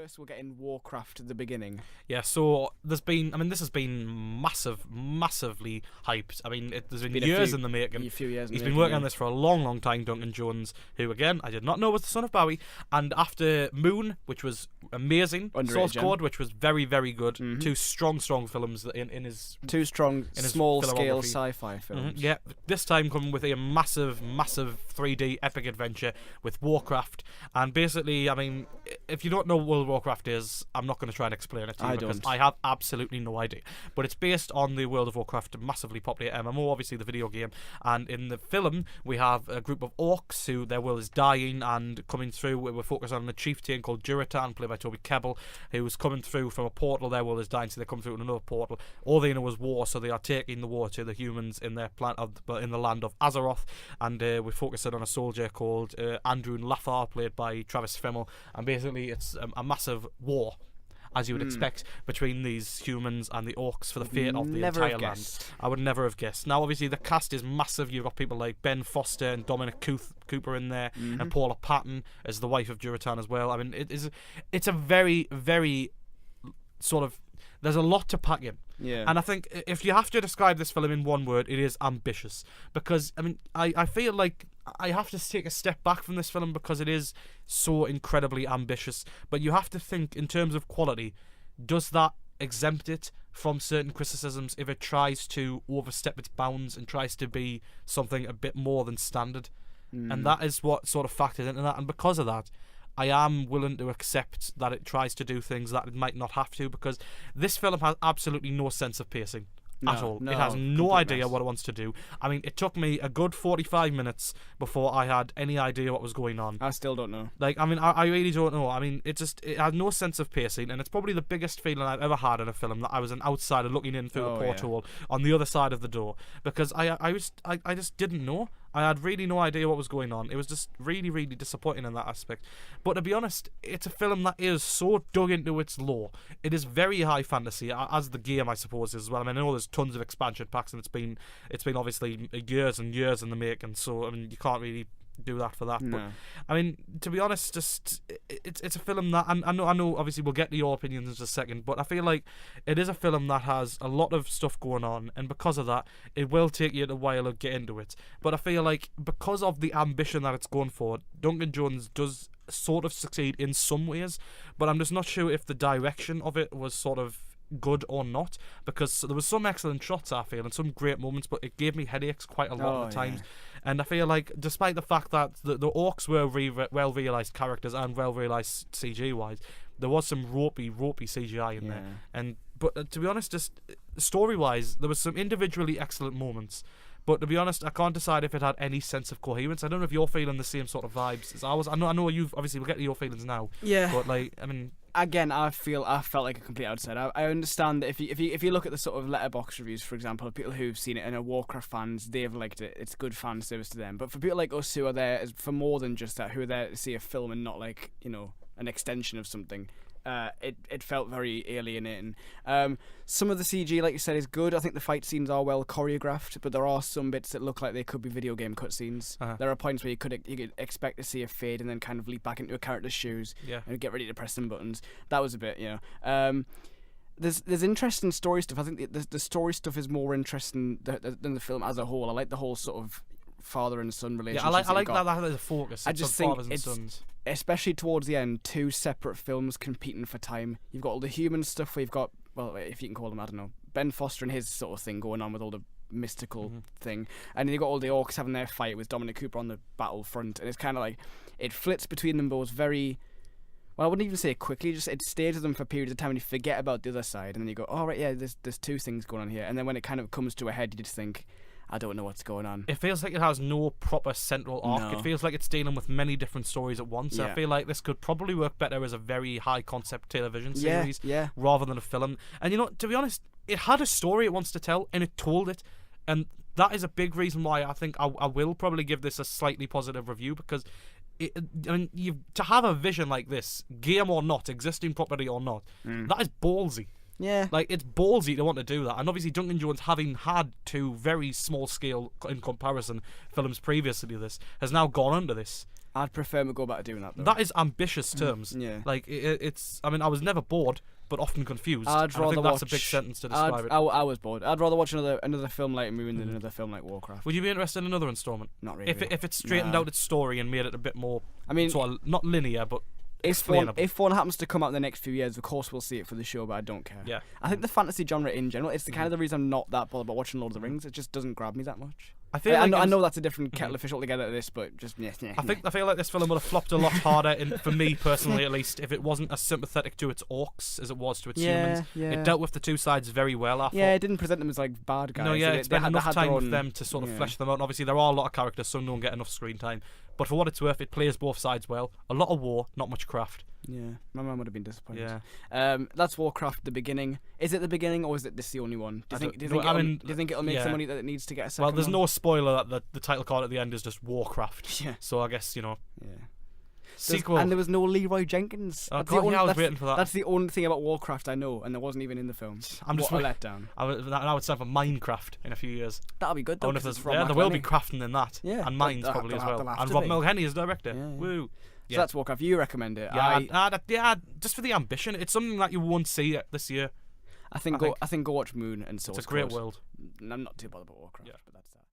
first we'll get in Warcraft at the beginning. Yeah, so this has been massively hyped. I mean, there's been years in the making. A few years. He's been working on this for a long time, Duncan Jones, who, again, I did not know was the son of Bowie. And after Moon, which was amazing, Source Code, which was very, very good, two strong films in his... Two strong, small-scale sci-fi films. Yeah, this time coming with a massive 3D epic adventure with Warcraft. And basically, I mean, if you don't know what World of Warcraft is, I'm not going to try and explain it to you because I have absolutely no idea. But it's based on the World of Warcraft, massively popular MMO, obviously the video game. And in the film, we have a group of orcs who their world is dying and coming through. We're focused on a chieftain called Juritan, played by Toby Kebbell, who's coming through from a portal. Their world is dying, so they come through in another portal. All they know is war, so they are taking the war to the humans in their in the land of Azeroth. And we're focusing on a soldier called Andrew Lathar, played by Travis Fimmel. And basically, it's a massive war, as you would expect, between these humans and the orcs for the fate of the entire land. I would never have guessed. Now, obviously, the cast is massive. You've got people like Ben Foster and Dominic Cooper in there, and Paula Patton as the wife of Juritan as well. I mean, it's a very, very sort of... There's a lot to pack in. Yeah. And I think if you have to describe this film in one word, it is ambitious. Because, I mean, I feel like I have to take a step back from this film because it is so incredibly ambitious. But you have to think in terms of quality, does that exempt it from certain criticisms if it tries to overstep its bounds and tries to be something a bit more than standard? And that is what sort of factors into that. And because of that, I am willing to accept that it tries to do things that it might not have to, because this film has absolutely no sense of pacing at all. It has no idea what it wants to do. I mean, it took me a good 45 minutes before I had any idea what was going on. I still don't know. Like, I mean, I really don't know. I mean, it has no sense of pacing, and it's probably the biggest feeling I've ever had in a film, that I was an outsider looking in through the porthole on the other side of the door, because I just didn't know. I had really no idea what was going on. It was just really, really disappointing in that aspect. But to be honest, it's a film that is so dug into its lore. It is very high fantasy, as the game, I suppose, is as well. I mean, I know there's tons of expansion packs, and it's been obviously years and years in the making. So I mean, you can't really do that for that. No. But I mean, to be honest, just it's a film that I know obviously we'll get to your opinions in just a second, but I feel like it is a film that has a lot of stuff going on, and because of that, it will take you a while to get into it. But I feel like because of the ambition that it's going for, Duncan Jones does sort of succeed in some ways, but I'm just not sure if the direction of it was sort of good or not, because there was some excellent shots, I feel, and some great moments, but it gave me headaches quite a lot of the times. And I feel like, despite the fact that the orcs were well realised characters and well realised CG wise, there was some ropey CGI in there. But to be honest, just story wise, there was some individually excellent moments. But to be honest, I can't decide if it had any sense of coherence. I don't know if you're feeling the same sort of vibes as I was. I know you've obviously, we'll get to your feelings now. Yeah. But like, I mean, again, I felt like a complete outsider. I understand that if you look at the sort of letterbox reviews, for example, of people who've seen it and are Warcraft fans, they've liked it. It's good fan service to them. But for people like us who are there for more than just that, who are there to see a film and not like, you know, an extension of something, it felt very alienating. Some of the CG, like you said, is good. I think the fight scenes are well choreographed, but there are some bits that look like they could be video game cutscenes. There are points where you could expect to see a fade and then kind of leap back into a character's shoes and get ready to press some buttons. That was a bit, you know. There's interesting story stuff. I think the story stuff is more interesting than the film as a whole. I like the whole sort of father and son relationship. Yeah, I like that as a focus. I just think fathers and sons, especially towards the end, two separate films competing for time. You've got all the human stuff where you've got, well, if you can call them, I don't know, Ben Foster and his sort of thing going on with all the mystical thing, and then you've got all the orcs having their fight with Dominic Cooper on the battlefront, and it's kind of like it flits between them both very, well, I wouldn't even say quickly, just it stays with them for periods of time and you forget about the other side, and then you go, oh right, yeah, there's two things going on here, and then when it kind of comes to a head, you just think, I don't know what's going on. It feels like it has no proper central arc. No. It feels like it's dealing with many different stories at once. I feel like this could probably work better as a very high concept television series rather than a film. And you know, to be honest, it had a story it wants to tell and it told it. And that is a big reason why I think I will probably give this a slightly positive review, because to have a vision like this, game or not, existing property or not, that is ballsy. Yeah. Like, it's ballsy to want to do that. And obviously Duncan Jones, having had two very small scale, in comparison, films previously to this, has now gone under this. I'd prefer him to go back to doing that, though. That is ambitious terms. Yeah. Like, it's... I mean, I was never bored, but often confused. I'd rather I think that's a watch- big sentence to describe it. I was bored. I'd rather watch another film like Moon than another film like Warcraft. Would you be interested in another installment? Not really. If it straightened out its story and made it a bit more... I mean, sort of, not linear, but if one explainable. happens to come out in the next few years, of course we'll see it for the show, but I don't care. Yeah. I think the fantasy genre in general, it's the kind of the reason I'm not that bothered about watching Lord of the Rings. It just doesn't grab me that much. I feel like I know that's a different kettle of fish altogether to this, but just I feel like this film would have flopped a lot harder, for me personally at least, if it wasn't as sympathetic to its orcs as it was to its humans. Yeah. It dealt with the two sides very well, I thought. Yeah, it didn't present them as like bad guys. No, yeah, They it's been had enough their time with own- them to sort of yeah. flesh them out. And obviously, there are a lot of characters, some don't get enough screen time. But for what it's worth, it plays both sides well. A lot of war, not much craft. Yeah, my mum would have been disappointed. Yeah. That's Warcraft. The beginning. Is it the beginning, or is it this the only one? Do you think it'll make the money that it needs to get a second Well, there's one? no spoiler that the title card at the end is just Warcraft. Yeah. So I guess, Yeah. sequel. And there was no Leroy Jenkins. Oh, That's God, the only, yeah, I was that's- waiting for that. That's the only thing about Warcraft I know, and there wasn't even in the film. I'm just what a letdown. now it's time for Minecraft in a few years. That'll be good. I Though, wonder if 'cause there's... it's from Yeah, Matt there will be Lenny. crafting in that. Yeah, And mines they'll- probably as they'll well. have And to Rob be. Mulhenny is director. Yeah. Woo. So that's Warcraft. You recommend it? Yeah, just for the ambition. It's something that you won't see this year. I think go watch Moon and Source It's a great Code. world. I'm not too bothered about Warcraft, Yeah. but that's that.